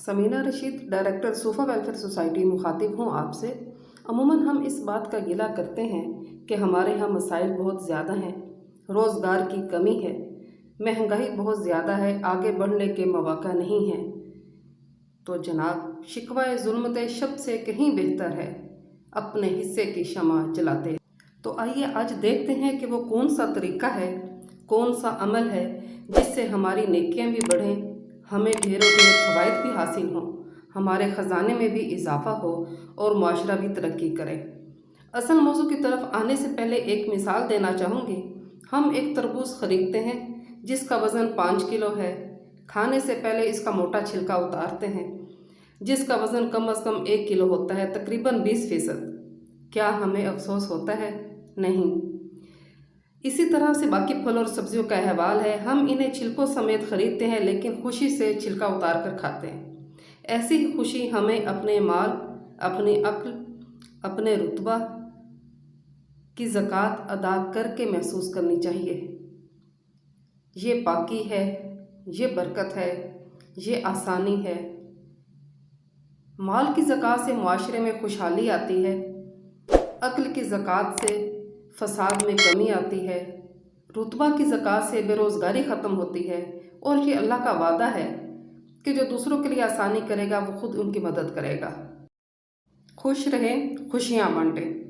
Samina Rashid, director Sufa welfare society, मुखातिब हूँ आपसे। अमूमन हम इस बात का गिला करते हैं कि हमारे यहाँ मसाइल बहुत ज़्यादा हैं, रोज़गार की कमी है, महंगाई बहुत ज़्यादा है, आगे बढ़ने के मौका नहीं हैं। तो जनाब, शिकवाए ज़ुल्मत शब्द से कहीं बेहतर है अपने हिस्से की शमा जलाते। तो आइए आज देखते हैं कि वो कौन सा तरीका है, कौन सा अमल है जिससे हमारी नेकियां भी बढ़ें, हमें ढेरों ढेर फ़वाइद भी हासिल हों, हमारे ख़जाने में भी इजाफ़ा हो और माशरा भी तरक्की करे। असल मौजू की तरफ आने से पहले एक मिसाल देना चाहूँगी। हम एक तरबूज ख़रीदते हैं जिसका वज़न 5 किलो है। खाने से पहले इसका मोटा छिलका उतारते हैं जिसका वज़न कम अज़ कम 1 किलो होता है, तकरीबन 20%। क्या हमें अफसोस होता है? नहीं। इसी तरह से बाकी फल और सब्जियों का अहवाल है। हम इन्हें छिलकों समेत खरीदते हैं लेकिन खुशी से छिलका उतार कर खाते हैं। ऐसी ही खुशी हमें अपने माल, अपनी अक्ल, अपने रुतबा की ज़कात अदा करके महसूस करनी चाहिए। ये पाकी है, ये बरकत है, ये आसानी है। माल की ज़कात से मुआशरे में खुशहाली आती है, अक्ल की ज़कात से फसाद में कमी आती है, रुतबा की ज़कात से बेरोज़गारी ख़त्म होती है और ये अल्लाह का वादा है कि जो दूसरों के लिए आसानी करेगा वो खुद उनकी मदद करेगा। खुश रहें, खुशियाँ बांटें।